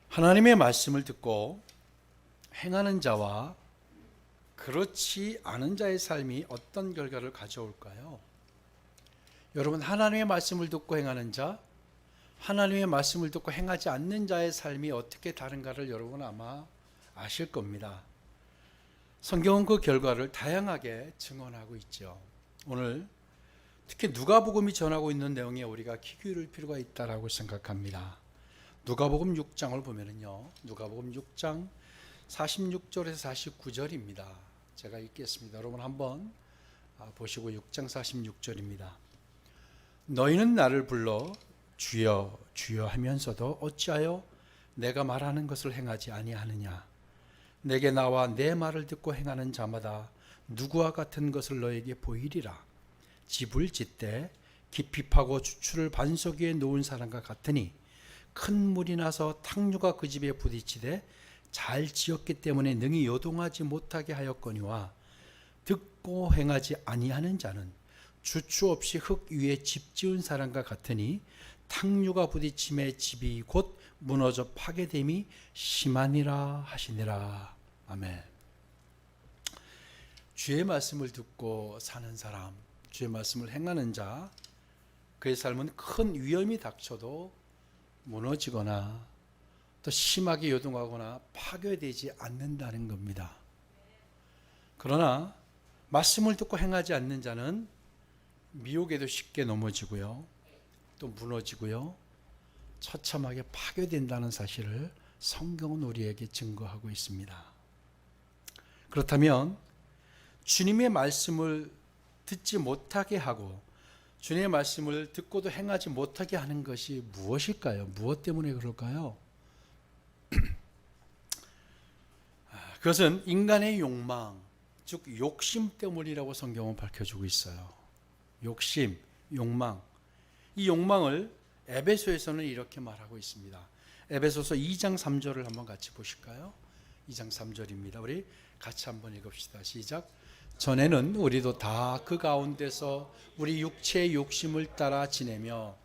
하나님의 말씀을 듣고 행하는 자와 그렇지 않은 자의 삶이 어떤 결과를 가져올까요? 여러분, 하나님의 말씀을 듣고 행하는 자, 하나님의 말씀을 듣고 행하지 않는 자의 삶이 어떻게 다른가를 여러분 아마 아실 겁니다. 성경은 그 결과를 다양하게 증언하고 있죠. 오늘 특히 누가복음이 전하고 있는 내용에 우리가 귀 기울일 필요가 있다라고 생각합니다. 누가복음 6장을 보면은요, 누가복음 6장 46절에서 49절입니다. 제가 읽겠습니다. 여러분 한번 보시고 6장 46절입니다. 너희는 나를 불러 주여 주여 하면서도 어찌하여 내가 말하는 것을 행하지 아니하느냐. 내게 나와 내 말을 듣고 행하는 자마다 누구와 같은 것을 너에게 보이리라. 집을 짓되 깊이 파고 주추를 반석 위에 놓은 사람과 같으니 큰 물이 나서 탕류가 그 집에 부딪히되 잘 지었기 때문에 능히 요동하지 못하게 하였거니와 듣고 행하지 아니하는 자는 주추 없이 흙 위에 집 지은 사람과 같으니 탕류가 부딪힘에 집이 곧 무너져 파괴됨이 심하니라 하시니라. 아멘. 주의 말씀을 듣고 사는 사람, 주의 말씀을 행하는 자, 그의 삶은 큰 위험이 닥쳐도 무너지거나 또 심하게 요동하거나 파괴되지 않는다는 겁니다. 그러나 말씀을 듣고 행하지 않는 자는 미혹에도 쉽게 넘어지고요, 또 무너지고요, 처참하게 파괴된다는 사실을 성경은 우리에게 증거하고 있습니다. 그렇다면 주님의 말씀을 듣지 못하게 하고 주님의 말씀을 듣고도 행하지 못하게 하는 것이 무엇일까요? 무엇 때문에 그럴까요? 그것은 인간의 욕망, 즉 욕심 때문이라고 성경은 밝혀주고 있어요. 욕심, 욕망. 이 욕망을 에베소에서는 이렇게 말하고 있습니다. 에베소서 2장 3절을 한번 같이 보실까요? 2장 3절입니다. 우리 같이 한번 읽읍시다. 시작. 전에는 우리도 다 그 가운데서 우리 육체의 욕심을 따라 지내며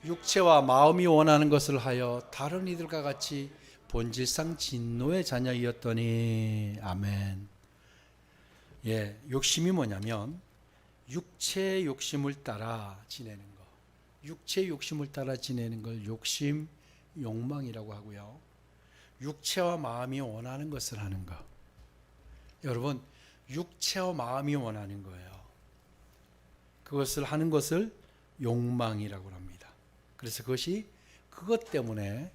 육체와 마음이 원하는 것을 하여 다른 이들과 같이 본질상 진노의 자녀이었더니. 아멘. 예, 욕심이 뭐냐면 육체의 욕심을 따라 지내는 것, 육체의 욕심을 따라 지내는 걸 욕심, 욕망이라고 하고요. 육체와 마음이 원하는 것을 하는 것. 여러분, 육체와 마음이 원하는 거예요. 그것을 하는 것을 욕망이라고 합니다. 그래서 그것 때문에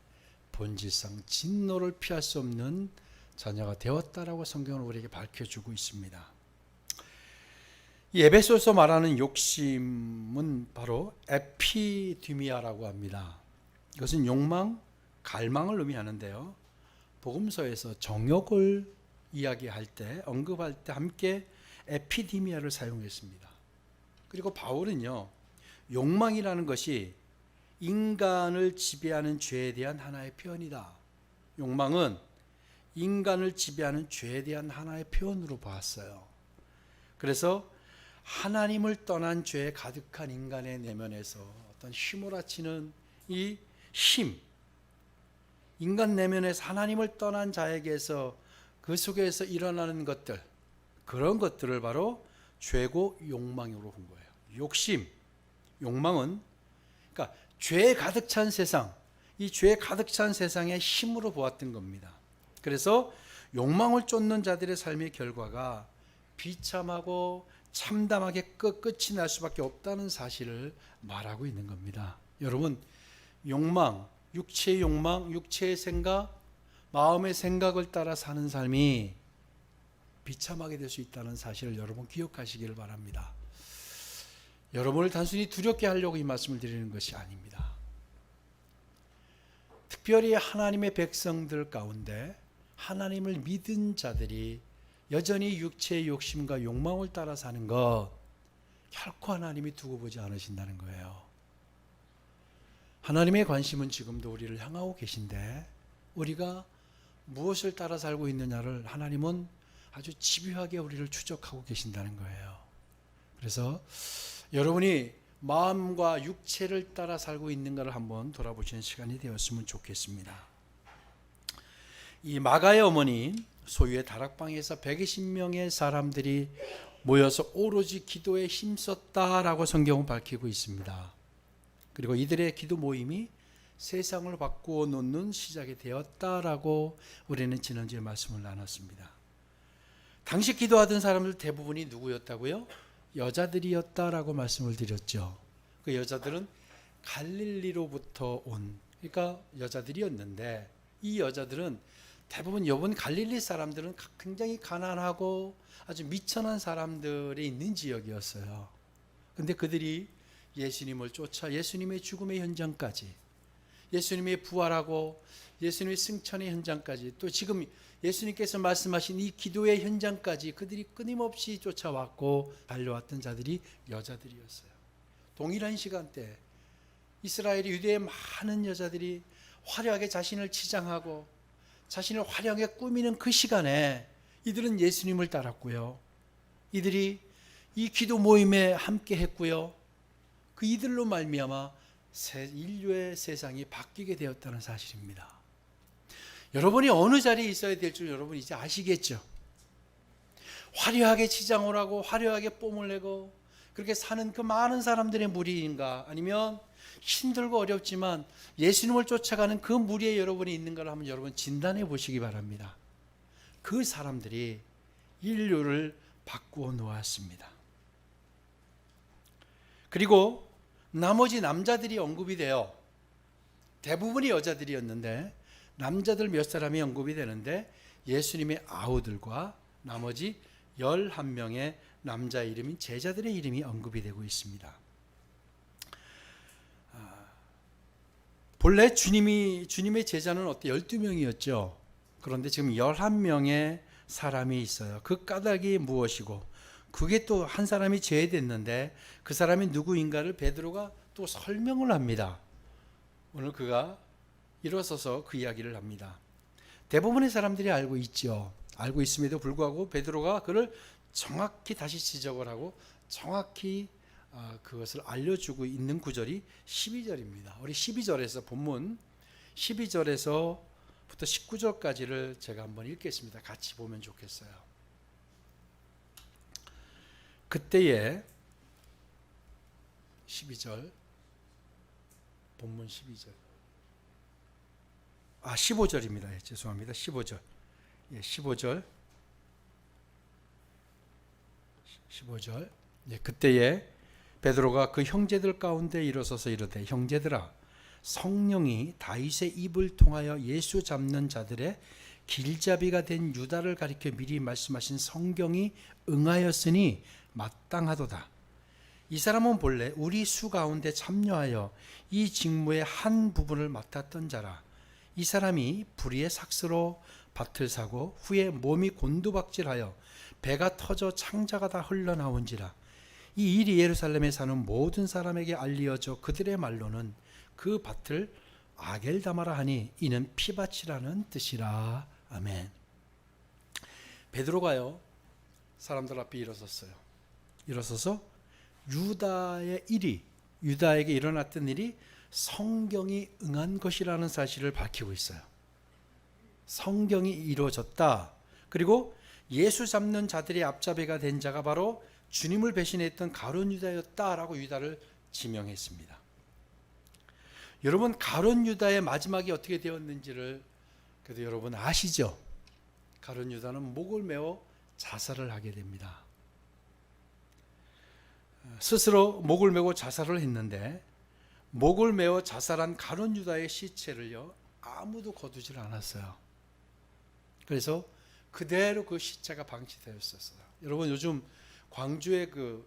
본질상 진노를 피할 수 없는 자녀가 되었다라고 성경은 우리에게 밝혀주고 있습니다. 이 에베소에서 말하는 욕심은 바로 에피디미아라고 합니다. 이것은 욕망, 갈망을 의미하는데요. 복음서에서 정욕을 이야기할 때, 언급할 때 함께 에피디미아를 사용했습니다. 그리고 바울은요, 욕망이라는 것이 인간을 지배하는 죄에 대한 하나의 표현이다. 욕망은 인간을 지배하는 죄에 대한 하나의 표현으로 봤어요. 그래서 하나님을 떠난 죄에 가득한 인간의 내면에서 어떤 휘몰아치는 이 힘, 인간 내면에서 하나님을 떠난 자에게서 그 속에서 일어나는 것들, 그런 것들을 바로 죄고 욕망으로 본 거예요. 욕심, 욕망은 그러니까 죄에 가득 찬 세상, 이 죄에 가득 찬 세상의 힘으로 보았던 겁니다. 그래서 욕망을 쫓는 자들의 삶의 결과가 비참하고 참담하게 끝이 날 수밖에 없다는 사실을 말하고 있는 겁니다. 여러분, 욕망, 육체의 욕망, 육체의 생각, 마음의 생각을 따라 사는 삶이 비참하게 될 수 있다는 사실을 여러분 기억하시기를 바랍니다. 여러분을 단순히 두렵게 하려고 이 말씀을 드리는 것이 아닙니다. 특별히 하나님의 백성들 가운데 하나님을 믿은 자들이 여전히 육체의 욕심과 욕망을 따라 사는 것, 결코 하나님이 두고 보지 않으신다는 거예요. 하나님의 관심은 지금도 우리를 향하고 계신데 우리가 무엇을 따라 살고 있느냐를 하나님은 아주 집요하게 우리를 추적하고 계신다는 거예요. 그래서 여러분이 마음과 육체를 따라 살고 있는가를 한번 돌아보시는 시간이 되었으면 좋겠습니다. 이 마가의 어머니 소유의 다락방에서 120명의 사람들이 모여서 오로지 기도에 힘썼다라고 성경은 밝히고 있습니다. 그리고 이들의 기도 모임이 세상을 바꾸어 놓는 시작이 되었다라고 우리는 지난주에 말씀을 나눴습니다. 당시 기도하던 사람들 대부분이 누구였다고요? 여자들이었다라고 말씀을 드렸죠. 그 여자들은 갈릴리로부터 온, 그러니까 여자들이었는데, 이 여자들은 대부분 여분 갈릴리 사람들은 굉장히 가난하고 아주 미천한 사람들이 있는 지역이었어요. 근데 그들이 예수님을 쫓아 예수님의 죽음의 현장까지, 예수님의 부활하고 예수님의 승천의 현장까지, 또 지금 예수님께서 말씀하신 이 기도의 현장까지 그들이 끊임없이 쫓아왔고 달려왔던 자들이 여자들이었어요. 동일한 시간대 이스라엘 유대의 많은 여자들이 화려하게 자신을 치장하고 자신을 화려하게 꾸미는 그 시간에 이들은 예수님을 따랐고요. 이들이 이 기도 모임에 함께 했고요. 그 이들로 말미암아 인류의 세상이 바뀌게 되었다는 사실입니다. 여러분이 어느 자리에 있어야 될 줄 여러분 이제 아시겠죠? 화려하게 치장을 하고 화려하게 뽐을 내고 그렇게 사는 그 많은 사람들의 무리인가, 아니면 힘들고 어렵지만 예수님을 쫓아가는 그 무리에 여러분이 있는가를 한번 여러분 진단해 보시기 바랍니다. 그 사람들이 인류를 바꾸어 놓았습니다. 그리고 나머지 남자들이 언급이 돼요. 대부분이 여자들이었는데 남자들 몇 사람이 언급이 되는데 예수님의 아우들과 나머지 11명의 남자 이름인 제자들의 이름이 언급이 되고 있습니다. 본래 주님의 제자는 12명이었죠. 그런데 지금 11명의 사람이 있어요. 그 까닭이 무엇이고, 그게 또 한 사람이 제외됐는데 그 사람이 누구인가를 베드로가 또 설명을 합니다. 오늘 그가 일어서서 그 이야기를 합니다. 대부분의 사람들이 알고 있죠. 알고 있음에도 불구하고 베드로가 그를 정확히 다시 지적을 하고 정확히 그것을 알려주고 있는 구절이 12절입니다. 우리 12절에서 본문 12절에서부터 19절까지를 제가 한번 읽겠습니다. 같이 보면 좋겠어요. 그때에 12절 본문 12절 15절입니다. 예, 죄송합니다. 15절. 예, 15절. 예, 그때에 베드로가 그 형제들 가운데 일어서서 이르되, 형제들아, 성령이 다윗의 입을 통하여 예수 잡는 자들의 길잡이가 된 유다를 가리켜 미리 말씀하신 성경이 응하였으니 마땅하도다. 이 사람은 본래 우리 수 가운데 참여하여 이 직무의 한 부분을 맡았던 자라. 이 사람이 불의의 삭스로 밭을 사고 후에 몸이 곤두박질하여 배가 터져 창자가 다 흘러나온지라. 이 일이 예루살렘에 사는 모든 사람에게 알리어져 그들의 말로는 그 밭을 아겔다마라 하니 이는 피밭이라는 뜻이라. 아멘. 베드로가요 사람들 앞에 일어섰어요. 일어서서 유다에게 일어났던 일이 성경이 응한 것이라는 사실을 밝히고 있어요. 성경이 이루어졌다. 그리고 예수 잡는 자들의 앞잡이가 된 자가 바로 주님을 배신했던 가룟 유다였다라고 유다를 지명했습니다. 여러분, 가룟 유다의 마지막이 어떻게 되었는지를 그래도 여러분 아시죠? 가룟 유다는 목을 메어 자살을 하게 됩니다. 스스로 목을 메고 자살을 했는데 목을 메어 자살한 가룟 유다의 시체를요 아무도 거두질 않았어요. 그래서 그대로 그 시체가 방치되었었어요. 여러분, 요즘 광주의 그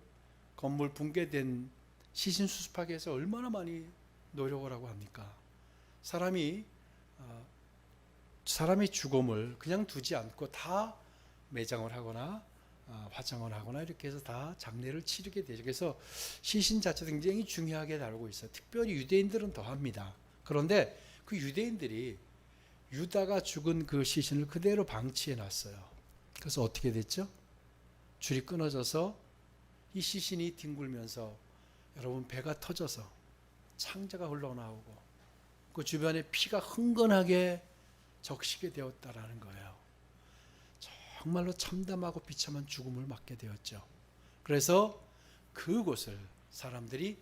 건물 붕괴된 시신 수습하기 위해서 얼마나 많이 노력을 하고 합니까? 사람이 죽음을 그냥 두지 않고 다 매장을 하거나 화장을 하거나 이렇게 해서 다 장례를 치르게 되죠. 그래서 시신 자체도 굉장히 중요하게 다루고 있어요. 특별히 유대인들은 더 합니다. 그런데 그 유대인들이 유다가 죽은 그 시신을 그대로 방치해 놨어요. 그래서 어떻게 됐죠? 줄이 끊어져서 이 시신이 뒹굴면서 여러분 배가 터져서 창자가 흘러나오고 그 주변에 피가 흥건하게 적시게 되었다라는 거예요. 정말로 참담하고 비참한 죽음을 맞게 되었죠. 그래서 그곳을 사람들이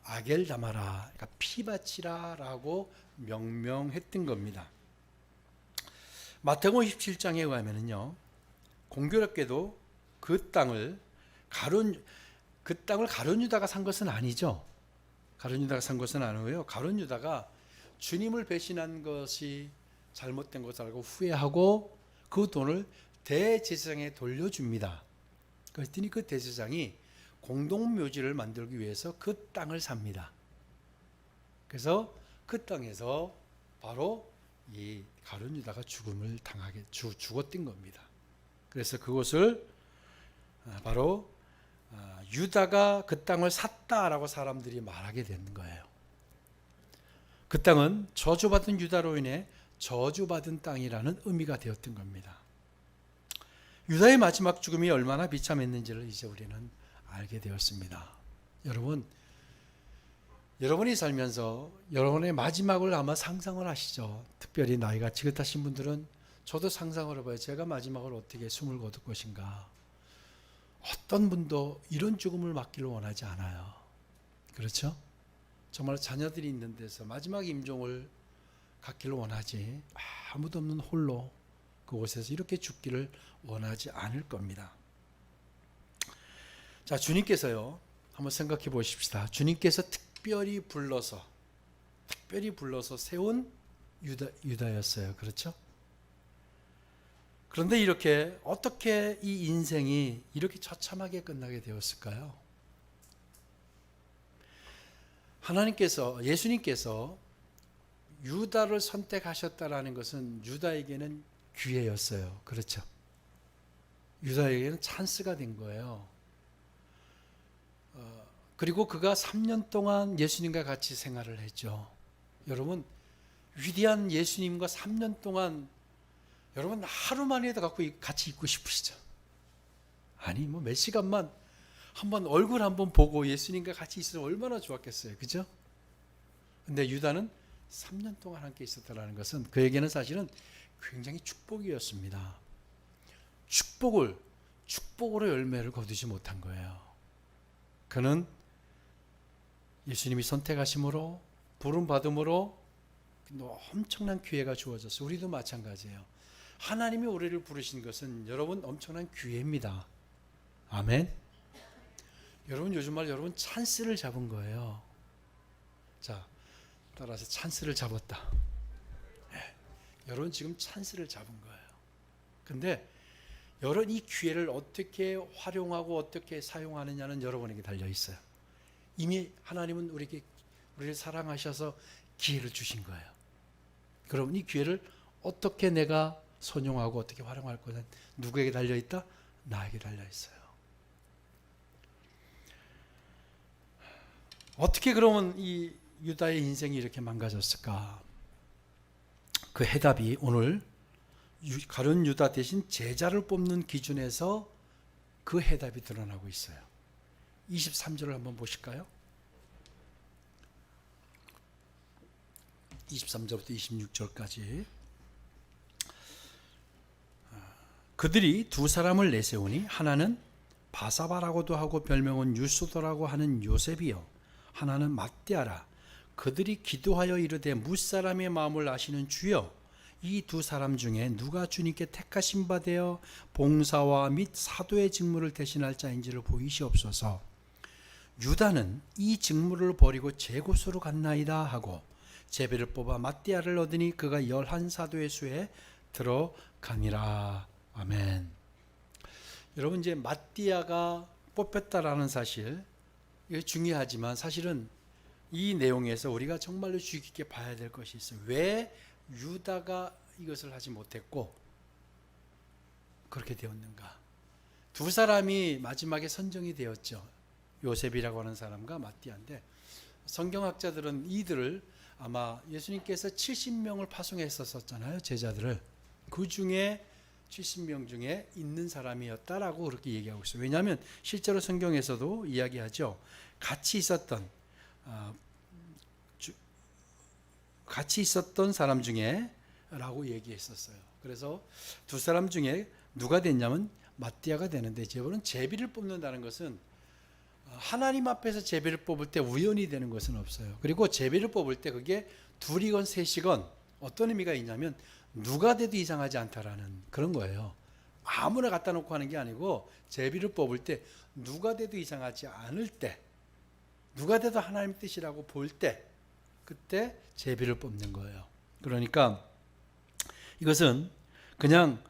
아겔다마라, 그러니까 피바치라라고 명명했던 겁니다. 마태복음 27장에 의하면은요, 공교롭게도 그 땅을 가룟 유다가 산 것은 아니죠. 가룟 유다가 산 것은 아니고요. 가룟 유다가 주님을 배신한 것이 잘못된 것을 알고 후회하고 그 돈을 대제사장에 돌려줍니다. 그랬더니 그 대제사장이 공동묘지를 만들기 위해서 그 땅을 삽니다. 그래서 그 땅에서 바로 이 가룟 유다가 죽음을 당하게 죽었던 겁니다. 그래서 그곳을 바로 유다가 그 땅을 샀다라고 사람들이 말하게 되는 거예요. 그 땅은 저주받은 유다로 인해 저주받은 땅이라는 의미가 되었던 겁니다. 유다의 마지막 죽음이 얼마나 비참했는지를 이제 우리는 알게 되었습니다. 여러분이 살면서 여러분의 마지막을 아마 상상을 하시죠. 특별히 나이가 지긋하신 분들은 저도 상상을 해봐요. 제가 마지막을 어떻게 숨을 거둘 것인가. 어떤 분도 이런 죽음을 맞기를 원하지 않아요. 그렇죠? 정말 자녀들이 있는 데서 마지막 임종을 갖기를 원하지, 아무도 없는 홀로 그곳에서 이렇게 죽기를 원하지 않을 겁니다. 자, 주님께서요, 한번 생각해 보십시다. 주님께서 특별히 불러서 세운 유다였어요. 그렇죠? 그런데 이렇게 어떻게 이 인생이 이렇게 처참하게 끝나게 되었을까요? 예수님께서 유다를 선택하셨다라는 것은 유다에게는 기회였어요. 그렇죠? 유다에게는 찬스가 된 거예요. 그리고 그가 3년 동안 예수님과 같이 생활을 했죠. 여러분, 위대한 예수님과 3년 동안 여러분 하루만이라도 같이 있고 싶으시죠? 아니 뭐 몇 시간만 한번 얼굴 한번 보고 예수님과 같이 있으면 얼마나 좋았겠어요. 그죠? 근데 유다는 3년 동안 함께 있었다는 것은 그에게는 사실은 굉장히 축복이었습니다. 축복으로 열매를 거두지 못한 거예요. 그는 예수님이 선택하심으로 부름받음으로 엄청난 기회가 주어졌어요. 우리도 마찬가지예요. 하나님이 우리를 부르신 것은 여러분 엄청난 기회입니다. 아멘. 여러분 요즘 말 여러분 찬스를 잡은 거예요. 자, 따라서 찬스를 잡았다. 네. 여러분 지금 찬스를 잡은 거예요. 근데 여러분 이 기회를 어떻게 활용하고 어떻게 사용하느냐는 여러분에게 달려 있어요. 이미 하나님은 우리를 사랑하셔서 기회를 주신 거예요. 그럼 이 기회를 어떻게 내가 선용하고 어떻게 활용할 것은 누구에게 달려 있다? 나에게 달려 있어요. 어떻게 그러면 이 유다의 인생이 이렇게 망가졌을까? 그 해답이 오늘 가룟 유다 대신 제자를 뽑는 기준에서 그 해답이 드러나고 있어요. 23절을 한번 보실까요? 23절부터 26절까지. 그들이 두 사람을 내세우니 하나는 바사바라고도 하고 별명은 유소도라고 하는 요셉이요 하나는 ματ디아라. 그들이 기도하여 이르되 무사람의 마음을 아시는 주여 이 두 사람 중에 누가 주님께 택하신 바 되어 봉사와 및 사도의 직무를 대신할 자인지를 보이시옵소서. 유다는 이 직무를 버리고 제 곳으로 갔나이다 하고 제비를 뽑아 맏디아를 얻으니 그가 11사도의 수에 들어가니라. 아멘. 여러분 이제 맏디아가 뽑혔다라는 사실 이게 중요하지만 사실은 이 내용에서 우리가 정말로 주의 깊게 봐야 될 것이 있어요. 왜 유다가 이것을 하지 못했고 그렇게 되었는가? 두 사람이 마지막에 선정이 되었죠. 요셉이라고 하는 사람과 맏디아인데 성경학자들은 이들을 아마 예수님께서 70명을 파송했었잖아요. 제자들을. 그 중에 70명 중에 있는 사람이었다라고 그렇게 얘기하고 있어요. 왜냐하면 실제로 성경에서도 이야기하죠. 같이 있었던 사람 중에 라고 얘기했었어요. 그래서 두 사람 중에 누가 됐냐면 마띠아가 되는데, 여러분 제비를 뽑는다는 것은 하나님 앞에서 제비를 뽑을 때 우연이 되는 것은 없어요. 그리고 제비를 뽑을 때 그게 둘이건 셋이건 어떤 의미가 있냐면 누가 돼도 이상하지 않다라는 그런 거예요. 아무나 갖다 놓고 하는 게 아니고 제비를 뽑을 때 누가 돼도 이상하지 않을 때, 누가 돼도 하나님 뜻이라고 볼 때, 그때 제비를 뽑는 거예요. 그러니까 이것은 그냥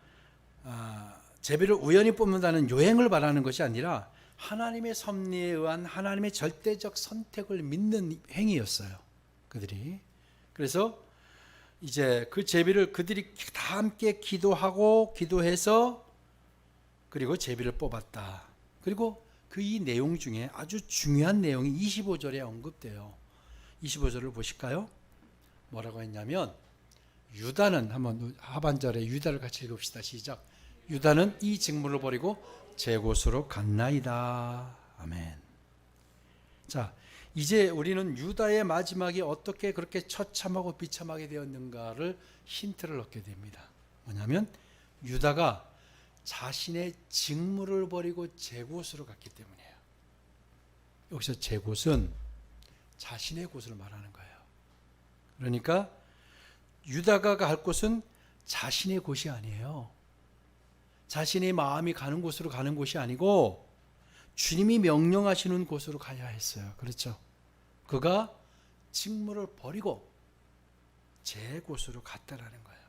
제비를 우연히 뽑는다는 요행을 말하는 것이 아니라 하나님의 섭리에 의한 하나님의 절대적 선택을 믿는 행위였어요, 그들이. 그래서 이제 그 제비를 그들이 다 함께 기도하고 기도해서 그리고 제비를 뽑았다. 그리고 그 이 내용 중에 아주 중요한 내용이 25절에 언급돼요. 25절을 보실까요? 뭐라고 했냐면 유다는, 한번 하반절에 유다를 같이 읽읍시다. 시작. 유다는 이 직무를 버리고 제 곳으로 갔나이다. 아멘. 자, 이제 우리는 유다의 마지막이 어떻게 그렇게 처참하고 비참하게 되었는가를 힌트를 얻게 됩니다. 뭐냐면 유다가 자신의 직무를 버리고 제 곳으로 갔기 때문이에요. 여기서 제 곳은 자신의 곳을 말하는 거예요. 그러니까 유다가 갈 곳은 자신의 곳이 아니에요. 자신의 마음이 가는 곳으로 가는 곳이 아니고 주님이 명령하시는 곳으로 가야 했어요. 그렇죠? 그가 직무를 버리고 제 곳으로 갔다라는 거예요.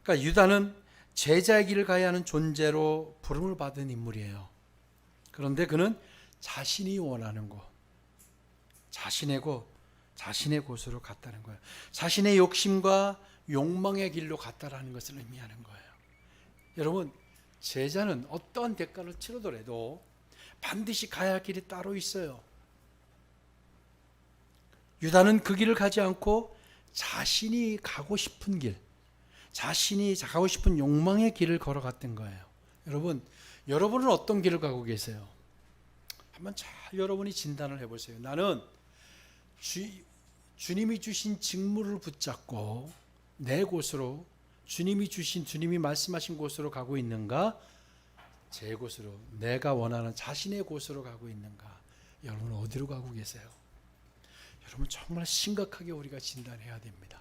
그러니까 유다는 제자의 길을 가야 하는 존재로 부름을 받은 인물이에요. 그런데 그는 자신이 원하는 곳, 자신의 곳으로 갔다는 거예요. 자신의 욕심과 욕망의 길로 갔다라는 것을 의미하는 거예요. 여러분, 제자는 어떠한 대가를 치르더라도 반드시 가야 할 길이 따로 있어요. 유다는 그 길을 가지 않고 자신이 가고 싶은 길, 자신이 가고 싶은 욕망의 길을 걸어갔던 거예요. 여러분은 어떤 길을 가고 계세요? 한번 잘 여러분이 진단을 해보세요. 나는 주님이 주신 직무를 붙잡고 내 곳으로, 주님이 말씀하신 곳으로 가고 있는가? 제 곳으로, 내가 원하는 자신의 곳으로 가고 있는가? 여러분 어디로 가고 계세요? 여러분 정말 심각하게 우리가 진단해야 됩니다.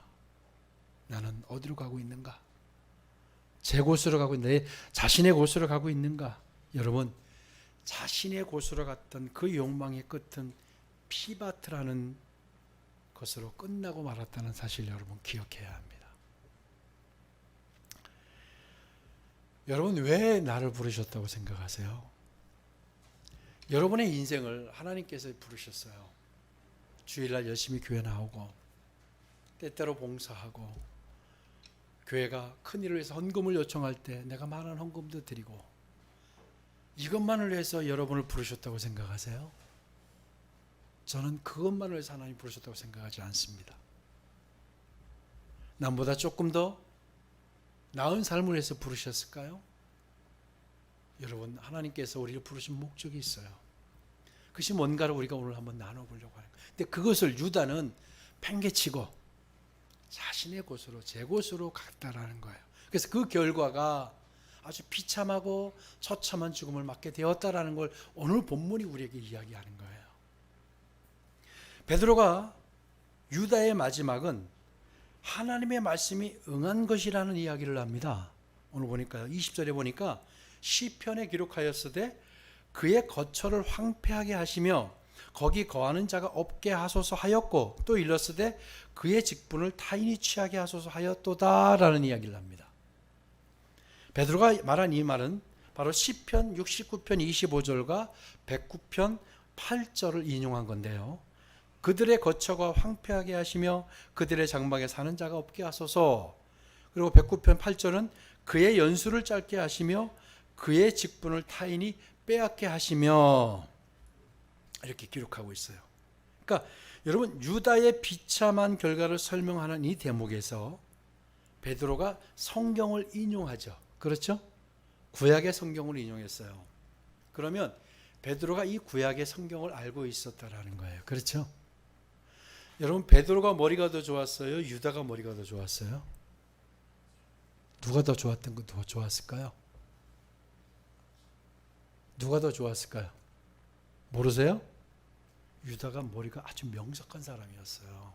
나는 어디로 가고 있는가? 제 곳으로 가고 있는가? 내 자신의 곳으로 가고 있는가? 여러분, 자신의 곳으로 갔던 그 욕망의 끝은 피바트라는 것으로 끝나고 말았다는 사실 여러분 기억해야 합니다. 여러분 왜 나를 부르셨다고 생각하세요? 여러분의 인생을 하나님께서 부르셨어요. 주일날 열심히 교회 나오고 때때로 봉사하고 교회가 큰일을 위해서 헌금을 요청할 때 내가 많은 헌금도 드리고, 이것만을 위해서 여러분을 부르셨다고 생각하세요? 저는 그것만을 위해서 하나님 부르셨다고 생각하지 않습니다. 남보다 조금 더 나은 삶을 위해서 부르셨을까요? 여러분, 하나님께서 우리를 부르신 목적이 있어요. 그것이 뭔가를 우리가 오늘 한번 나눠보려고 하는 거예요. 근데 그것을 유다는 팽개치고 자신의 곳으로, 제 곳으로 갔다라는 거예요. 그래서 그 결과가 아주 비참하고 처참한 죽음을 맞게 되었다라는 걸 오늘 본문이 우리에게 이야기하는 거예요. 베드로가 유다의 마지막은 하나님의 말씀이 응한 것이라는 이야기를 합니다. 오늘 보니까요, 20절에 보니까 시편에 기록하였으되 그의 거처를 황폐하게 하시며 거기 거하는 자가 없게 하소서 하였고, 또 일렀으되 그의 직분을 타인이 취하게 하소서 하였도다라는 이야기를 합니다. 베드로가 말한 이 말은 바로 시편 69편 25절과 109편 8절을 인용한 건데요. 그들의 거처가 황폐하게 하시며 그들의 장막에 사는 자가 없게 하소서. 그리고 109편 8절은 그의 연수를 짧게 하시며 그의 직분을 타인이 빼앗게 하시며, 이렇게 기록하고 있어요. 그러니까 여러분, 유다의 비참한 결과를 설명하는 이 대목에서 베드로가 성경을 인용하죠. 그렇죠? 구약의 성경을 인용했어요. 그러면 베드로가 이 구약의 성경을 알고 있었다라는 거예요. 그렇죠? 여러분 베드로가 머리가 더 좋았어요? 유다가 머리가 더 좋았어요? 누가 더 좋았던 거 더 좋았을까요? 누가 더 좋았을까요? 모르세요? 유다가 머리가 아주 명석한 사람이었어요.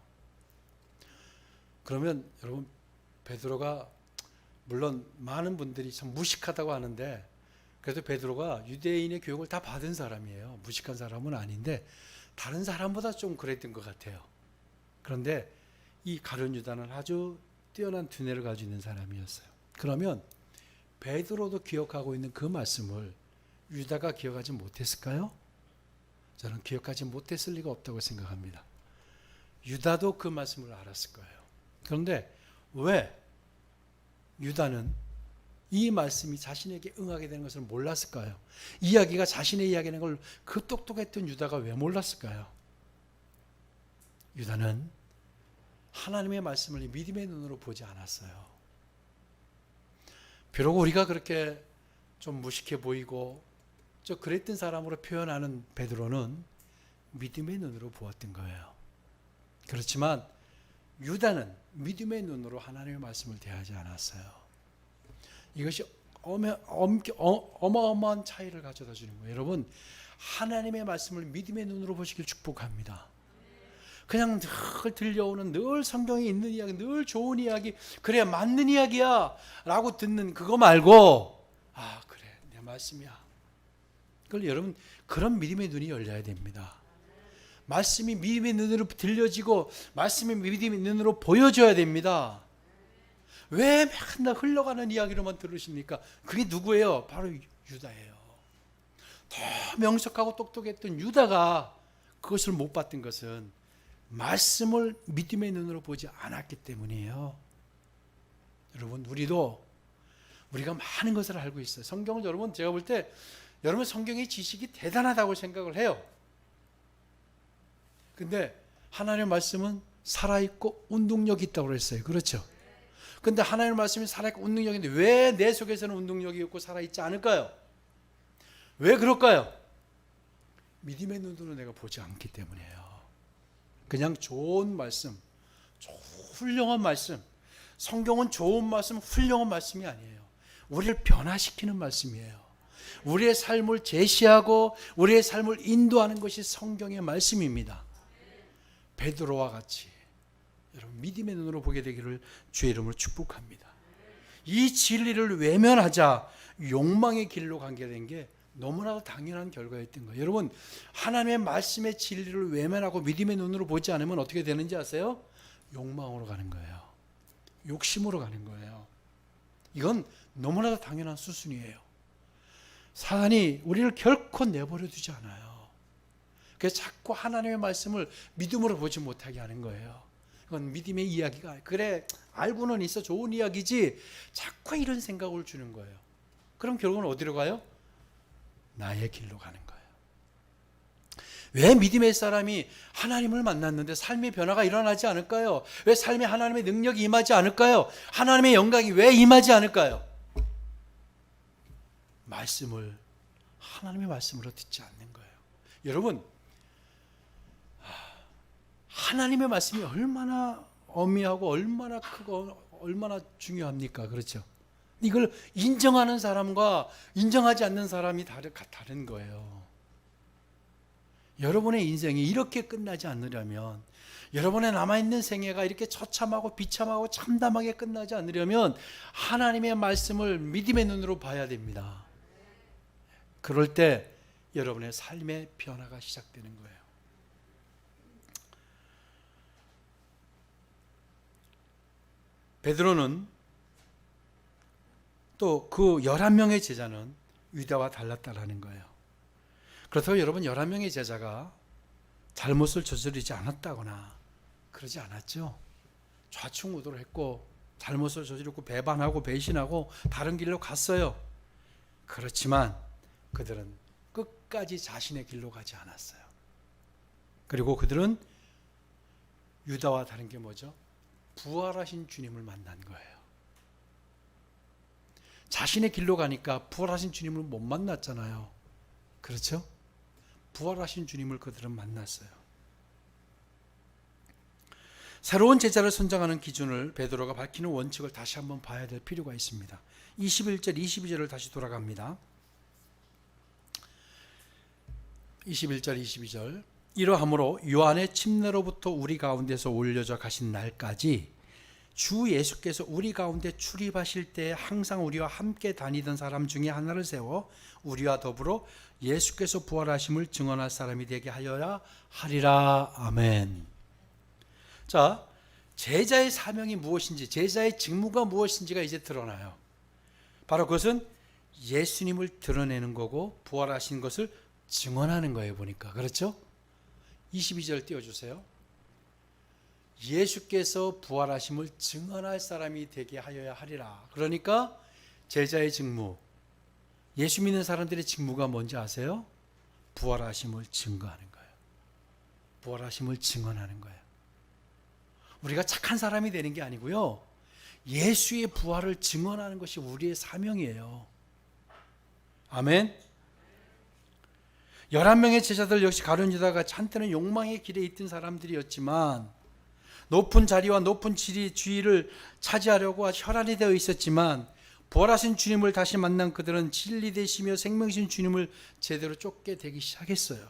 그러면 여러분 베드로가 물론 많은 분들이 참 무식하다고 하는데 그래도 베드로가 유대인의 교육을 다 받은 사람이에요. 무식한 사람은 아닌데 다른 사람보다 좀 그랬던 것 같아요. 그런데 이 가룟 유다는 아주 뛰어난 두뇌를 가지고 있는 사람이었어요. 그러면 베드로도 기억하고 있는 그 말씀을 유다가 기억하지 못했을까요? 저는 기억하지 못했을 리가 없다고 생각합니다. 유다도 그 말씀을 알았을 거예요. 그런데 왜 유다는 이 말씀이 자신에게 응하게 되는 것을 몰랐을까요? 이야기가 자신의 이야기라는 걸 그 똑똑했던 유다가 왜 몰랐을까요? 유다는 하나님의 말씀을 믿음의 눈으로 보지 않았어요. 비록 우리가 그렇게 좀 무식해 보이고 저 그랬던 사람으로 표현하는 베드로는 믿음의 눈으로 보았던 거예요. 그렇지만 유다는 믿음의 눈으로 하나님의 말씀을 대하지 않았어요. 이것이 어마어마한 차이를 가져다 주는 거예요. 여러분 하나님의 말씀을 믿음의 눈으로 보시길 축복합니다. 그냥 늘 들려오는 늘 성경에 있는 이야기, 늘 좋은 이야기, 그래 맞는 이야기야 라고 듣는 그거 말고 아 그래 내 말씀이야. 그걸 여러분 그런 믿음의 눈이 열려야 됩니다. 말씀이 믿음의 눈으로 들려지고 말씀이 믿음의 눈으로 보여줘야 됩니다. 왜 맨날 흘러가는 이야기로만 들으십니까? 그게 누구예요? 바로 유다예요. 더 명석하고 똑똑했던 유다가 그것을 못 봤던 것은 말씀을 믿음의 눈으로 보지 않았기 때문이에요. 여러분 우리가 많은 것을 알고 있어요. 성경을 여러분 제가 볼 때 여러분 성경의 지식이 대단하다고 생각을 해요. 근데 하나님의 말씀은 살아있고 운동력이 있다고 그랬어요. 그렇죠? 근데 하나님의 말씀이 살아있고 운동력인데 왜 내 속에서는 운동력이 없고 살아있지 않을까요? 왜 그럴까요? 믿음의 눈으로 내가 보지 않기 때문이에요. 그냥 좋은 말씀, 훌륭한 말씀, 성경은 좋은 말씀, 훌륭한 말씀이 아니에요. 우리를 변화시키는 말씀이에요. 우리의 삶을 제시하고 우리의 삶을 인도하는 것이 성경의 말씀입니다. 베드로와 같이 여러분 믿음의 눈으로 보게 되기를 주의 이름으로 축복합니다. 이 진리를 외면하자 욕망의 길로 가게 된 게 너무나도 당연한 결과였던 거예요. 여러분 하나님의 말씀의 진리를 외면하고 믿음의 눈으로 보지 않으면 어떻게 되는지 아세요? 욕망으로 가는 거예요. 욕심으로 가는 거예요. 이건 너무나도 당연한 수순이에요. 사단이 우리를 결코 내버려 두지 않아요. 그래서 자꾸 하나님의 말씀을 믿음으로 보지 못하게 하는 거예요. 그건 믿음의 이야기가 그래 알고는 있어 좋은 이야기지 자꾸 이런 생각을 주는 거예요. 그럼 결국은 어디로 가요? 나의 길로 가는 거예요. 왜 믿음의 사람이 하나님을 만났는데 삶의 변화가 일어나지 않을까요? 왜 삶에 하나님의 능력이 임하지 않을까요? 하나님의 영광이 왜 임하지 않을까요? 하나님의 말씀으로 듣지 않는 거예요. 여러분 하나님의 말씀이 얼마나 엄미하고 얼마나 크고 얼마나 중요합니까? 그렇죠? 이걸 인정하는 사람과 인정하지 않는 사람이 다른 거예요. 여러분의 인생이 이렇게 끝나지 않으려면 여러분의 남아있는 생애가 이렇게 처참하고 비참하고 참담하게 끝나지 않으려면 하나님의 말씀을 믿음의 눈으로 봐야 됩니다. 그럴 때 여러분의 삶의 변화가 시작되는 거예요. 베드로는 또 그 11명의 제자는 유다와 달랐다라는 거예요. 그렇다고 여러분 11명의 제자가 잘못을 저지르지 않았다거나 그러지 않았죠. 좌충우돌을 했고 잘못을 저지르고 배반하고 배신하고 다른 길로 갔어요. 그렇지만 그들은 끝까지 자신의 길로 가지 않았어요. 그리고 그들은 유다와 다른 게 뭐죠? 부활하신 주님을 만난 거예요. 자신의 길로 가니까 부활하신 주님을 못 만났잖아요. 그렇죠? 부활하신 주님을 그들은 만났어요. 새로운 제자를 선정하는 기준을 베드로가 밝히는 원칙을 다시 한번 봐야 될 필요가 있습니다. 21절, 22절을 다시 돌아갑니다. 21절, 22절. 이러함으로 요한의 침례로부터 우리 가운데서 올려져 가신 날까지 주 예수께서 우리 가운데 출입하실 때 항상 우리와 함께 다니던 사람 중에 하나를 세워 우리와 더불어 예수께서 부활하심을 증언할 사람이 되게 하여야 하리라. 아멘. 자, 제자의 사명이 무엇인지, 제자의 직무가 무엇인지가 이제 드러나요. 바로 그것은 예수님을 드러내는 거고 부활하신 것을 증언하는 거예요. 보니까 그렇죠? 22절 띄워주세요. 예수께서 부활하심을 증언할 사람이 되게 하여야 하리라. 그러니까 제자의 직무, 예수 믿는 사람들의 직무가 뭔지 아세요? 부활하심을 증거하는 거예요. 부활하심을 증언하는 거예요. 우리가 착한 사람이 되는 게 아니고요, 예수의 부활을 증언하는 것이 우리의 사명이에요. 아멘. 11명의 제자들 역시 가룟 유다가 한때는 욕망의 길에 있던 사람들이었지만 높은 자리와 높은 지위를 차지하려고 혈안이 되어 있었지만 부활하신 주님을 다시 만난 그들은 진리 되시며 생명이신 주님을 제대로 쫓게 되기 시작했어요.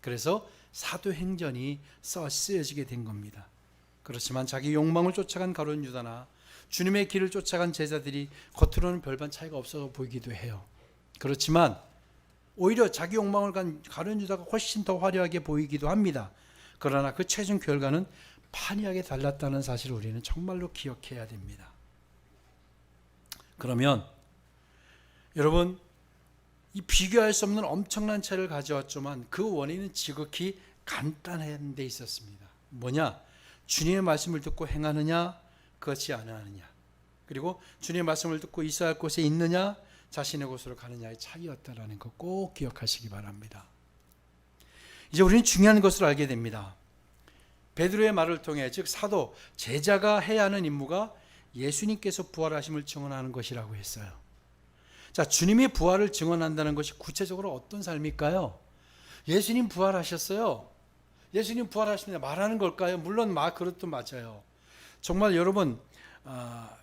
그래서 사도행전이 쓰여지게 된 겁니다. 그렇지만 자기 욕망을 쫓아간 가룟 유다나 주님의 길을 쫓아간 제자들이 겉으로는 별반 차이가 없어 보이기도 해요. 그렇지만 오히려 자기 욕망을 간 가룟 유다가 훨씬 더 화려하게 보이기도 합니다. 그러나 그 최종 결과는 판이하게 달랐다는 사실을 우리는 정말로 기억해야 됩니다. 그러면 여러분, 이 비교할 수 없는 엄청난 차이를 가져왔지만 그 원인은 지극히 간단한 데 있었습니다. 뭐냐? 주님의 말씀을 듣고 행하느냐, 그렇지 않느냐. 그리고 주님의 말씀을 듣고 있어야 할 곳에 있느냐, 자신의 곳으로 가느냐의 차이였다라는 거 꼭 기억하시기 바랍니다. 이제 우리는 중요한 것을 알게 됩니다. 베드로의 말을 통해, 즉 사도, 제자가 해야 하는 임무가 예수님께서 부활하심을 증언하는 것이라고 했어요. 자, 주님의 부활을 증언한다는 것이 구체적으로 어떤 삶일까요? 예수님 부활하셨어요. 예수님 부활하십니다. 말하는 걸까요? 물론 그것도 맞아요. 정말 여러분,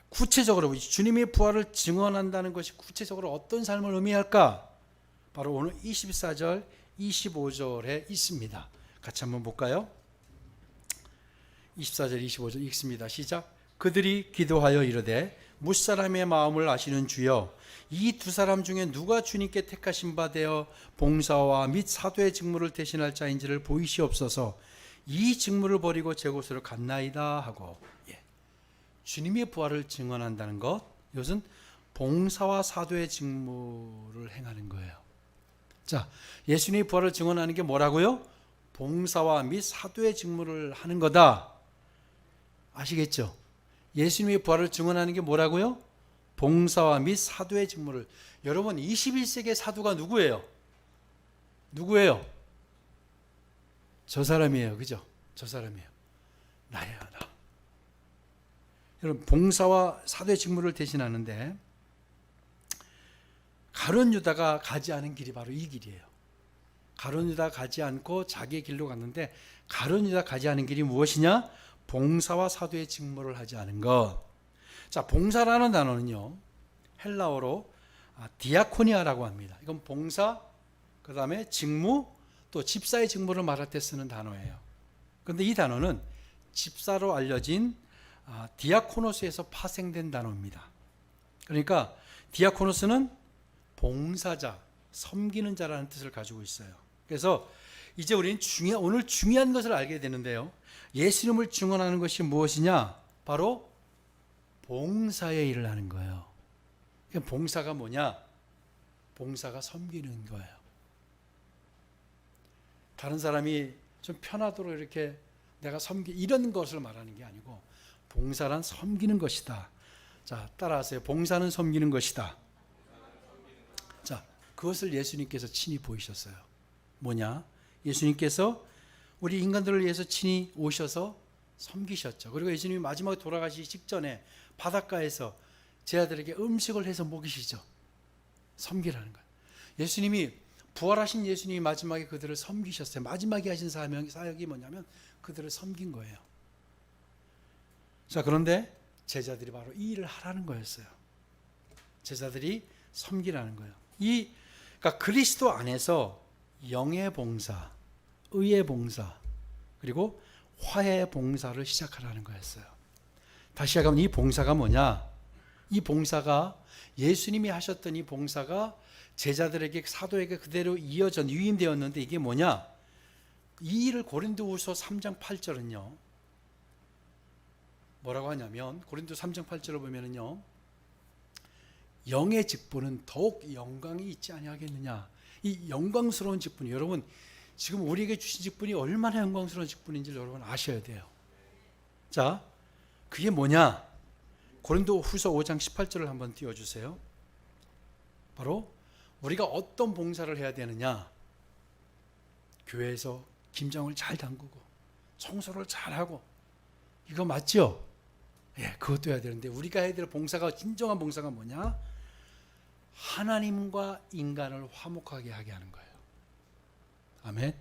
구체적으로 주님의 부활을 증언한다는 것이 구체적으로 어떤 삶을 의미할까? 바로 오늘 24절, 25절에 있습니다. 같이 한번 볼까요? 24절, 25절 읽습니다. 시작. 그들이 기도하여 이르되 무사람의 마음을 아시는 주여, 이 두 사람 중에 누가 주님께 택하신 바 되어 봉사와 및 사도의 직무를 대신할 자인지를 보이시옵소서. 이 직무를 버리고 제 곳으로 갔나이다 하고, 주님의 부활을 증언한다는 것, 이것은 봉사와 사도의 직무를 행하는 거예요. 자, 예수님의 부활을 증언하는 게 뭐라고요? 봉사와 및 사도의 직무를 하는 거다. 아시겠죠? 예수님의 부활을 증언하는 게 뭐라고요? 봉사와 및 사도의 직무를. 여러분, 21세기의 사도가 누구예요? 누구예요? 저 사람이에요. 그죠? 저 사람이에요. 나예요, 나. 여러분, 봉사와 사도의 직무를 대신하는데 가룟 유다가 가지 않은 길이 바로 이 길이에요. 가룟 유다가 가지 않고 자기의 길로 갔는데, 가룟 유다가 가지 않은 길이 무엇이냐? 봉사와 사도의 직무를 하지 않은 것. 자, 봉사라는 단어는요, 헬라어로 디아코니아라고 합니다. 이건 봉사, 그 다음에 직무, 또 집사의 직무를 말할 때 쓰는 단어예요. 그런데 이 단어는 집사로 알려진 디아코노스에서 파생된 단어입니다. 그러니까 디아코노스는 봉사자, 섬기는 자라는 뜻을 가지고 있어요. 그래서 이제 우리는 오늘 중요한 것을 알게 되는데요, 예수님을 증언하는 것이 무엇이냐? 바로 봉사의 일을 하는 거예요. 봉사가 뭐냐? 봉사가 섬기는 거예요. 다른 사람이 좀 편하도록 이렇게 내가 이런 것을 말하는 게 아니고, 봉사란 섬기는 것이다. 자, 따라하세요. 봉사는 섬기는 것이다. 자, 그것을 예수님께서 친히 보이셨어요. 뭐냐? 예수님께서 우리 인간들을 위해서 친히 오셔서 섬기셨죠. 그리고 예수님이 마지막에 돌아가시기 직전에 바닷가에서 제자들에게 음식을 해서 먹이시죠. 섬기라는 거예요. 예수님이, 부활하신 예수님이 마지막에 그들을 섬기셨어요. 마지막에 하신 사역이 뭐냐면 그들을 섬긴 거예요. 자, 그런데 제자들이 바로 이 일을 하라는 거였어요. 제자들이 섬기라는 거예요. 그러니까 그리스도 안에서 영의 봉사, 의의 봉사, 그리고 화해의 봉사를 시작하라는 거였어요. 다시 하면 이 봉사가 뭐냐? 이 봉사가 예수님이 하셨던 이 봉사가 제자들에게, 사도에게 그대로 이어져 유임되었는데, 이게 뭐냐? 이 일을 고린도후서 3장 8절은요 뭐라고 하냐면, 고린도 3장 8절을 보면은요, 영의 직분은 더욱 영광이 있지 아니하겠느냐. 이 영광스러운 직분, 여러분 지금 우리에게 주신 직분이 얼마나 영광스러운 직분인지 여러분 아셔야 돼요. 자, 그게 뭐냐? 고린도후서 5장 18절을 한번 띄워주세요. 바로 우리가 어떤 봉사를 해야 되느냐? 교회에서 김장을 잘 담그고 청소를 잘하고, 이거 맞죠? 예, 그것도 해야 되는데, 우리가 해야 될 봉사가, 진정한 봉사가 뭐냐? 하나님과 인간을 화목하게 하게 하는 거예요. 아멘.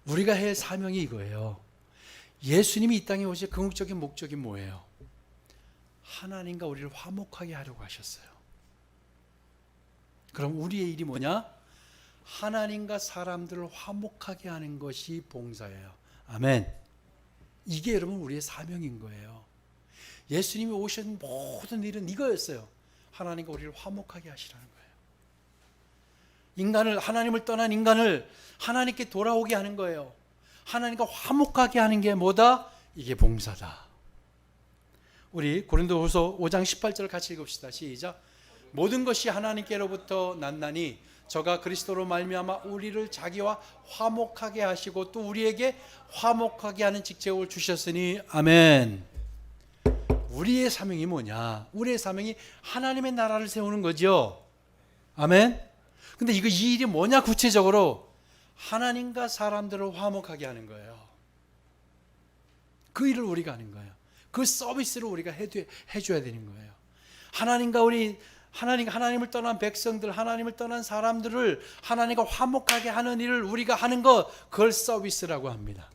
우리가 해야 할 사명이 이거예요. 예수님이 이 땅에 오실 궁극적인 목적이 뭐예요? 하나님과 우리를 화목하게 하려고 하셨어요. 그럼 우리의 일이 뭐냐? 하나님과 사람들을 화목하게 하는 것이 봉사예요. 아멘. 이게 여러분 우리의 사명인 거예요. 예수님이 오신 모든 일은 이거였어요. 하나님과 우리를 화목하게 하시라는 거예요. 하나님을 떠난 인간을 하나님께 돌아오게 하는 거예요. 하나님과 화목하게 하는 게 뭐다? 이게 봉사다. 우리 고린도후서 5장 18절 같이 읽읍시다. 시작. 모든 것이 하나님께로부터 났나니 저가 그리스도로 말미암아 우리를 자기와 화목하게 하시고 또 우리에게 화목하게 하는 직책을 주셨으니 아멘. 우리의 사명이 뭐냐? 우리의 사명이 하나님의 나라를 세우는 거죠. 아멘. 근데 이 일이 뭐냐? 구체적으로 하나님과 사람들을 화목하게 하는 거예요. 그 일을 우리가 하는 거예요. 그 서비스를 우리가 해줘야 되는 거예요. 하나님을 떠난 백성들, 하나님을 떠난 사람들을 하나님과 화목하게 하는 일을 우리가 하는 것, 그걸 서비스라고 합니다.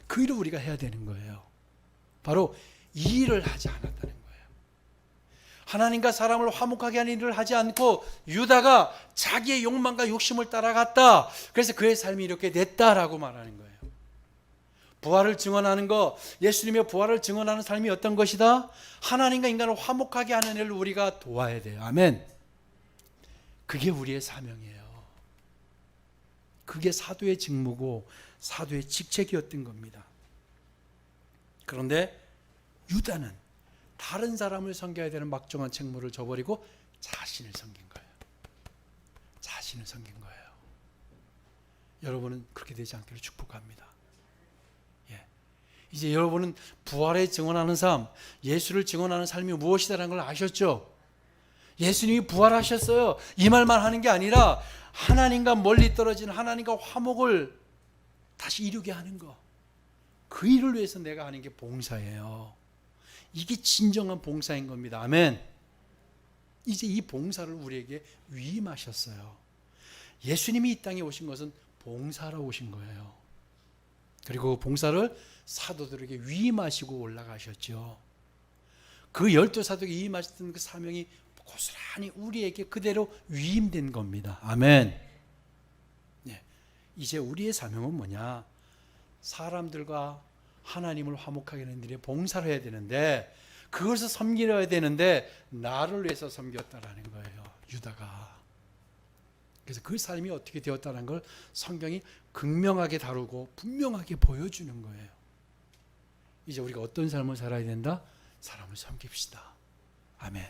그 일을 우리가 해야 되는 거예요. 바로 이 일을 하지 않았다는 거예요. 하나님과 사람을 화목하게 하는 일을 하지 않고 유다가 자기의 욕망과 욕심을 따라갔다. 그래서 그의 삶이 이렇게 됐다라고 말하는 거예요. 부활을 증언하는 것, 예수님의 부활을 증언하는 삶이 어떤 것이다? 하나님과 인간을 화목하게 하는 일을 우리가 도와야 돼요. 아멘. 그게 우리의 사명이에요. 그게 사도의 직무고 사도의 직책이었던 겁니다. 그런데 유다는 다른 사람을 섬겨야 되는 막중한 책무를 저버리고 자신을 섬긴 거예요. 자신을 섬긴 거예요. 여러분은 그렇게 되지 않기를 축복합니다. 이제 여러분은 부활에 증언하는 삶, 예수를 증언하는 삶이 무엇이다라는 걸 아셨죠? 예수님이 부활하셨어요. 이 말만 하는 게 아니라 하나님과 멀리 떨어진 하나님과 화목을 다시 이루게 하는 거, 그 일을 위해서 내가 하는 게 봉사예요. 이게 진정한 봉사인 겁니다. 아멘. 이제 이 봉사를 우리에게 위임하셨어요. 예수님이 이 땅에 오신 것은 봉사로 오신 거예요. 그리고 봉사를 사도들에게 위임하시고 올라가셨죠. 그 12사도에게 위임하셨던 그 사명이 고스란히 우리에게 그대로 위임된 겁니다. 아멘. 네. 이제 우리의 사명은 뭐냐? 사람들과 하나님을 화목하게 하는 일에 봉사를 해야 되는데, 그것을 섬기려야 되는데 나를 위해서 섬겼다라는 거예요. 유다가. 그래서 그 삶이 어떻게 되었다는 걸 성경이 극명하게 다루고 분명하게 보여주는 거예요. 이제 우리가 어떤 삶을 살아야 된다? 사람을 섬깁시다. 아멘.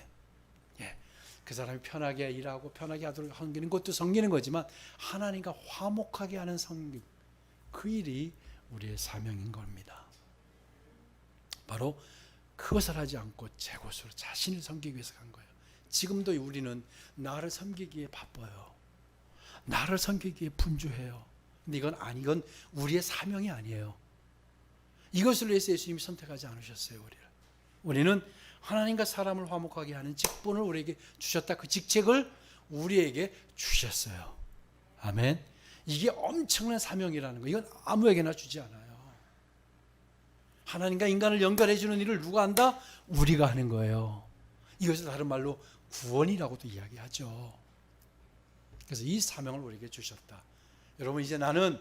예. 그 사람이 편하게 일하고 편하게 하도록 섬기는 것도 섬기는 거지만 하나님과 화목하게 하는 섬김, 그 일이 우리의 사명인 겁니다. 바로 그것을 하지 않고 제 곳으로 자신을 섬기기 위해서 간 거예요. 지금도 우리는 나를 섬기기에 바빠요. 나를 섬기기에 분주해요. 근데 이건 우리의 사명이 아니에요. 이것을 위해서 예수님이 선택하지 않으셨어요. 우리는 하나님과 사람을 화목하게 하는 직분을 우리에게 주셨다. 그 직책을 우리에게 주셨어요. 아멘. 이게 엄청난 사명이라는 거. 이건 아무에게나 주지 않아요. 하나님과 인간을 연결해 주는 일을 누가 한다? 우리가 하는 거예요. 이것을 다른 말로 구원이라고도 이야기하죠. 그래서 이 사명을 우리에게 주셨다. 여러분, 이제 나는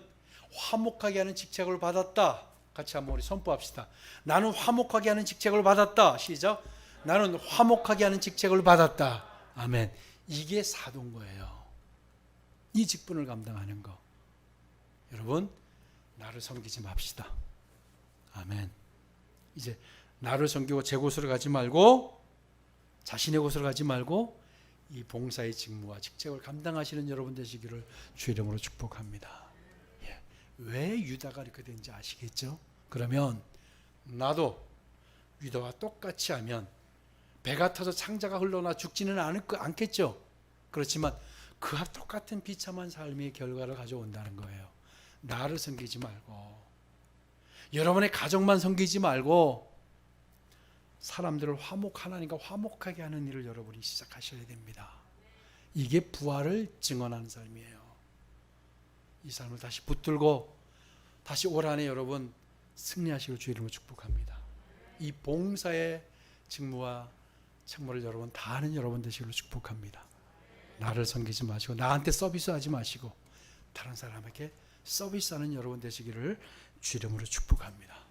화목하게 하는 직책을 받았다. 같이 한번 우리 선포합시다. 나는 화목하게 하는 직책을 받았다. 시작. 나는 화목하게 하는 직책을 받았다. 아멘. 이게 사도인 거예요. 이 직분을 감당하는 거. 여러분, 나를 섬기지 맙시다. 아멘. 이제 나를 섬기고 제 곳으로 가지 말고, 자신의 곳으로 가지 말고 이 봉사의 직무와 직책을 감당하시는 여러분 되시기를 주의 이름으로 축복합니다. 예. 왜 유다가 이렇게 된지 아시겠죠? 그러면 나도 유다와 똑같이 하면 배가 터져 창자가 흘러나 죽지는 않겠죠? 그렇지만 그와 똑같은 비참한 삶의 결과를 가져온다는 거예요. 나를 섬기지 말고, 여러분의 가정만 섬기지 말고 사람들을 하나님과 화목하게 하는 일을 여러분이 시작하셔야 됩니다. 이게 부활을 증언하는 삶이에요. 이 삶을 다시 붙들고 다시 올 한해 여러분 승리하시길 주의 이름으로 축복합니다. 이 봉사의 직무와 책무를 여러분 다 하는 여러분 되시기를 축복합니다. 나를 섬기지 마시고, 나한테 서비스하지 마시고 다른 사람에게 서비스하는 여러분 되시기를 주의 이름으로 축복합니다.